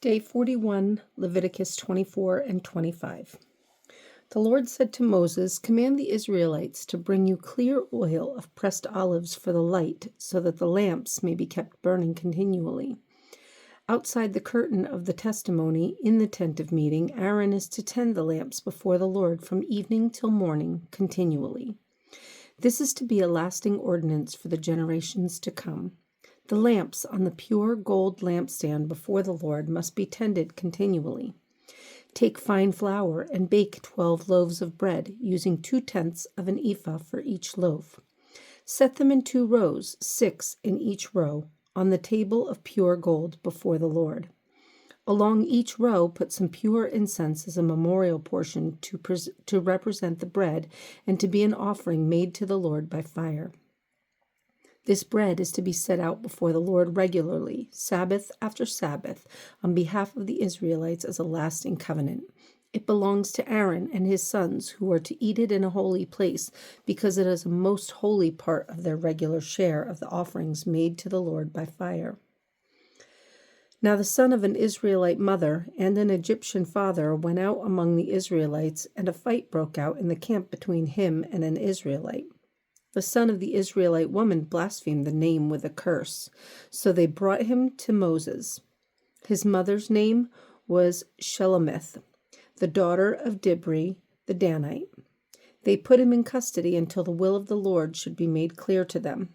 Day 41, Leviticus 24 and 25. The Lord said to Moses, "Command the Israelites to bring you clear oil of pressed olives for the light, so that the lamps may be kept burning continually. Outside the curtain of the testimony, in the tent of meeting, Aaron is to tend the lamps before the Lord from evening till morning continually. This is to be a lasting ordinance for the generations to come. The lamps on the pure gold lampstand before the Lord must be tended continually. Take fine flour and bake 12 loaves of bread, using 2/10 of an ephah for each loaf. Set them in 2 rows, 6 in each row, on the table of pure gold before the Lord. Along each row, put some pure incense as a memorial portion to represent the bread and to be an offering made to the Lord by fire. This bread is to be set out before the Lord regularly, Sabbath after Sabbath, on behalf of the Israelites as a lasting covenant. It belongs to Aaron and his sons, who are to eat it in a holy place, because it is a most holy part of their regular share of the offerings made to the Lord by fire." Now the son of an Israelite mother and an Egyptian father went out among the Israelites, and a fight broke out in the camp between him and an Israelite. The son of the Israelite woman blasphemed the name with a curse, so they brought him to Moses. His mother's name was Shelomith, the daughter of Dibri the Danite. They put him in custody until the will of the Lord should be made clear to them.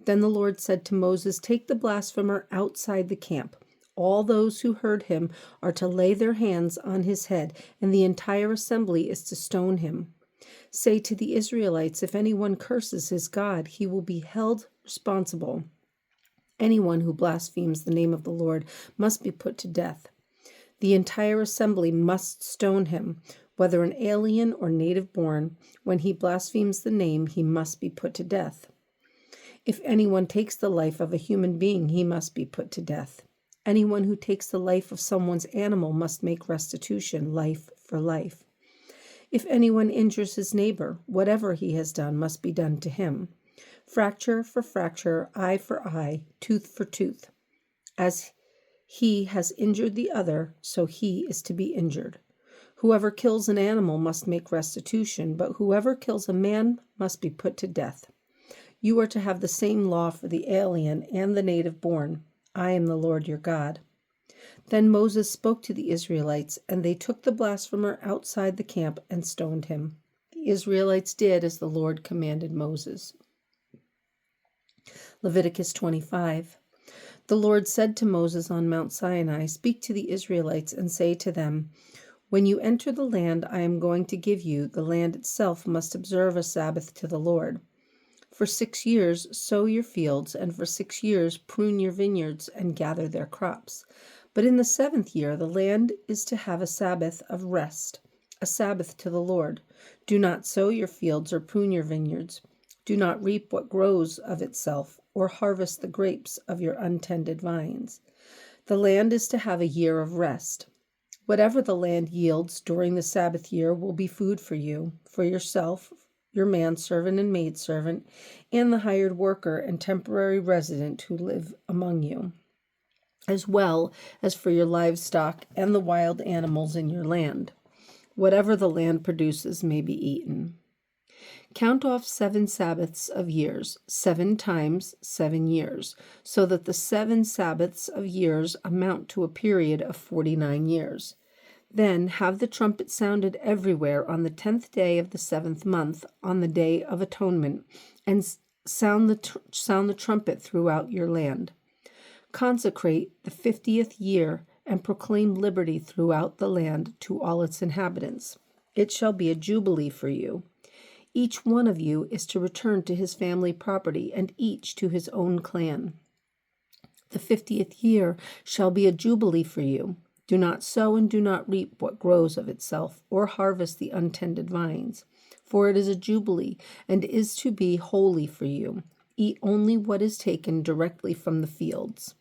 Then the Lord said to Moses, "Take the blasphemer outside the camp. All those who heard him are to lay their hands on his head, and the entire assembly is to stone him. Say to the Israelites, if anyone curses his God, he will be held responsible. Anyone who blasphemes the name of the Lord must be put to death. The entire assembly must stone him, whether an alien or native born. When he blasphemes the name, he must be put to death. If anyone takes the life of a human being, he must be put to death. Anyone who takes the life of someone's animal must make restitution, life for life. If anyone injures his neighbor, whatever he has done must be done to him. Fracture for fracture, eye for eye, tooth for tooth. As he has injured the other, so he is to be injured. Whoever kills an animal must make restitution, but whoever kills a man must be put to death. You are to have the same law for the alien and the native born. I am the Lord your God." Then Moses spoke to the Israelites, and they took the blasphemer outside the camp and stoned him. The Israelites did as the Lord commanded Moses. Leviticus 25. The Lord said to Moses on Mount Sinai, "Speak to the Israelites and say to them, when you enter the land I am going to give you, the land itself must observe a Sabbath to the Lord. For 6 years sow your fields, and for 6 years prune your vineyards and gather their crops. But in the 7th year the land is to have a Sabbath of rest, a Sabbath to the Lord. Do not sow your fields or prune your vineyards. Do not reap what grows of itself, or harvest the grapes of your untended vines. The land is to have a year of rest. Whatever the land yields during the Sabbath year will be food for you, for yourself, your manservant and maidservant, and the hired worker and temporary resident who live among you, as well as for your livestock and the wild animals in your land. Whatever the land produces may be eaten. Count off 7 Sabbaths of years, 7 times 7 years, so that the 7 Sabbaths of years amount to a period of 49 years. Then have the trumpet sounded everywhere on the 10th day of the 7th month, on the Day of Atonement, and sound the trumpet throughout your land. Consecrate the 50th year and proclaim liberty throughout the land to all its inhabitants. It shall be a jubilee for you. Each one of you is to return to his family property, and each to his own clan. The 50th year shall be a jubilee for you. Do not sow and do not reap what grows of itself, or harvest the untended vines, for it is a jubilee and is to be holy for you. Eat only what is taken directly from the fields.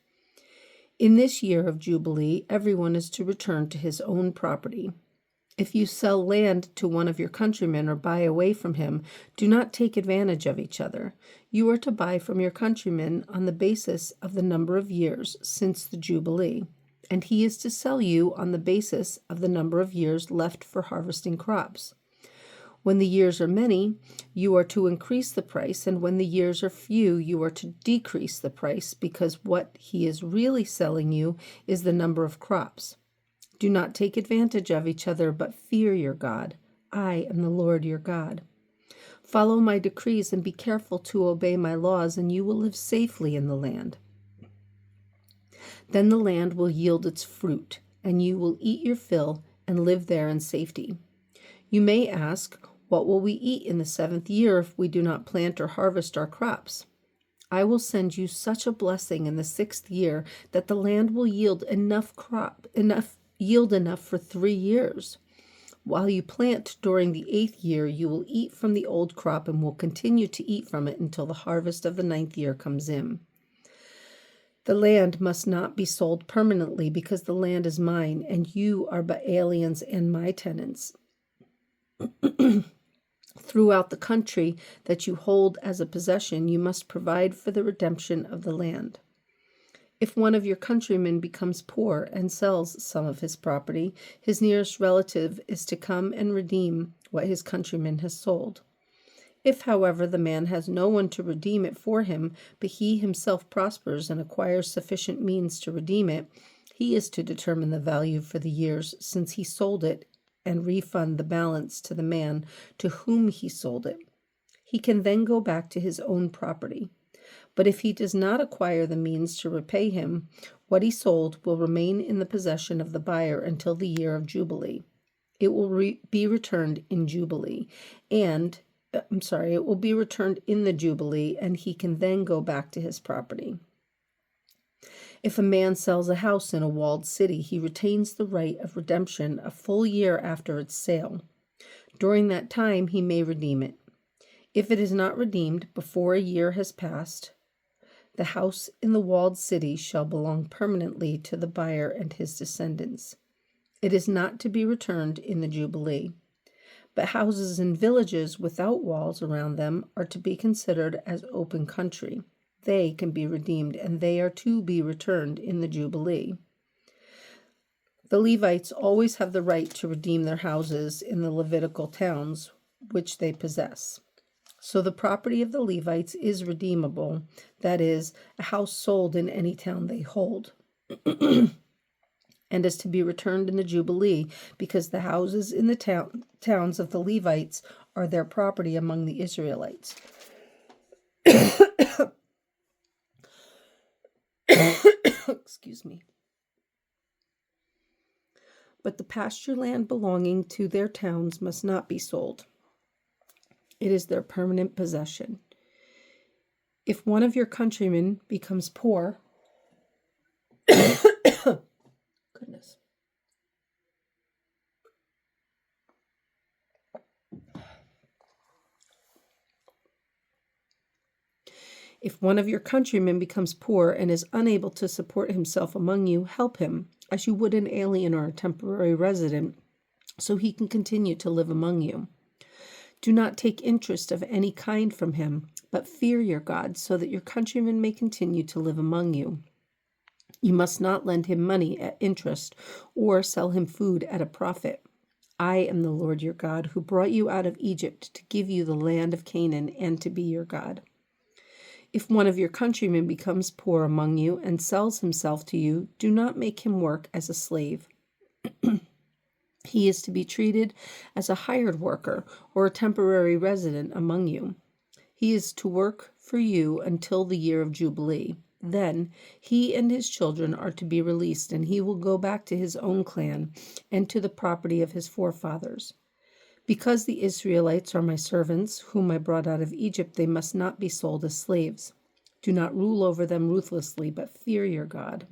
In this year of jubilee, everyone is to return to his own property. If you sell land to one of your countrymen or buy away from him, do not take advantage of each other. You are to buy from your countrymen on the basis of the number of years since the jubilee. and he is to sell you on the basis of the number of years left for harvesting crops. When the years are many, you are to increase the price, and when the years are few, you are to decrease the price, because what he is really selling you is the number of crops. Do not take advantage of each other, but fear your God. I am the Lord your God. Follow my decrees and be careful to obey my laws, and you will live safely in the land. Then the land will yield its fruit, and you will eat your fill and live there in safety. You may ask, what will we eat in the 7th year if we do not plant or harvest our crops? I will send you such a blessing in the 6th year that the land will yield enough for 3 years. While you plant during the 8th year, you will eat from the old crop and will continue to eat from it until the harvest of the 9th year comes in. The land must not be sold permanently, because the land is mine, and you are but aliens and my tenants. Throughout the country that you hold as a possession, you must provide for the redemption of the land. If one of your countrymen becomes poor and sells some of his property, his nearest relative is to come and redeem what his countryman has sold. If, however, the man has no one to redeem it for him, but he himself prospers and acquires sufficient means to redeem it, he is to determine the value for the years since he sold it and refund the balance to the man to whom he sold it. He can then go back to his own property. But if he does not acquire the means to repay him, what he sold will remain in the possession of the buyer until the year of Jubilee. It will be returned in Jubilee, and it will be returned in the Jubilee, and he can then go back to his property. If a man sells a house in a walled city, he retains the right of redemption a full year after its sale. During that time, he may redeem it. If it is not redeemed before a year has passed, the house in the walled city shall belong permanently to the buyer and his descendants. It is not to be returned in the Jubilee. But houses in villages without walls around them are to be considered as open country. They can be redeemed, and they are to be returned in the Jubilee. The Levites always have the right to redeem their houses in the Levitical towns which they possess. So the property of the Levites is redeemable, that is, a house sold in any town they hold, and is to be returned in the Jubilee, because the houses in the towns of the Levites are their property among the Israelites. Excuse me. But the pasture land belonging to their towns must not be sold. It is their permanent possession. If one of your countrymen becomes poor, goodness. If one of your countrymen becomes poor and is unable to support himself among you, help him, as you would an alien or a temporary resident, so he can continue to live among you. Do not take interest of any kind from him, but fear your God, so that your countrymen may continue to live among you. You must not lend him money at interest or sell him food at a profit. I am the Lord your God, who brought you out of Egypt to give you the land of Canaan and to be your God. If one of your countrymen becomes poor among you and sells himself to you, do not make him work as a slave. He is to be treated as a hired worker or a temporary resident among you. He is to work for you until the year of Jubilee. Then he and his children are to be released, and he will go back to his own clan and to the property of his forefathers. Because the Israelites are my servants, whom I brought out of Egypt, they must not be sold as slaves. Do not rule over them ruthlessly, but fear your God.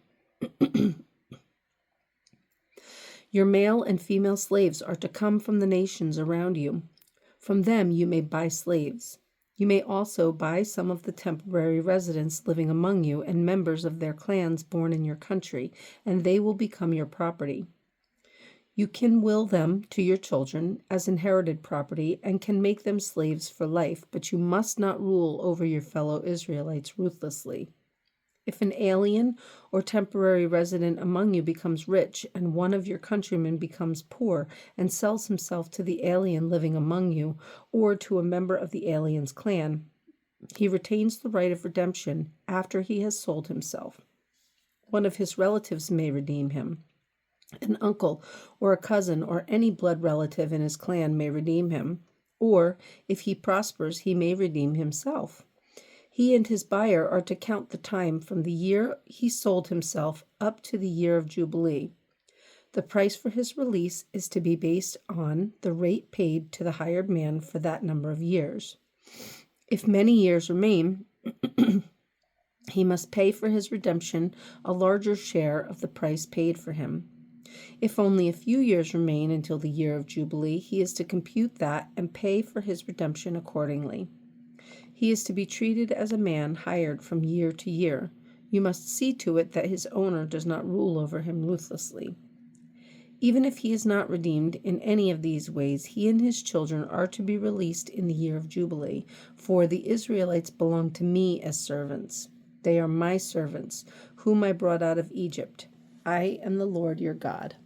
Your male and female slaves are to come from the nations around you. From them you may buy slaves. You may also buy some of the temporary residents living among you and members of their clans born in your country, and they will become your property. You can will them to your children as inherited property and can make them slaves for life, but you must not rule over your fellow Israelites ruthlessly. If an alien or temporary resident among you becomes rich, and one of your countrymen becomes poor and sells himself to the alien living among you, or to a member of the alien's clan, he retains the right of redemption after he has sold himself. One of his relatives may redeem him. An uncle or a cousin or any blood relative in his clan may redeem him. Or, if he prospers, he may redeem himself. He and his buyer are to count the time from the year he sold himself up to the year of Jubilee. The price for his release is to be based on the rate paid to the hired man for that number of years. If many years remain, he must pay for his redemption a larger share of the price paid for him. If only a few years remain until the year of Jubilee, he is to compute that and pay for his redemption accordingly. He is to be treated as a man hired from year to year. You must see to it that his owner does not rule over him ruthlessly. Even if he is not redeemed in any of these ways, he and his children are to be released in the year of Jubilee, for the Israelites belong to me as servants. They are my servants, whom I brought out of Egypt. I am the Lord your God.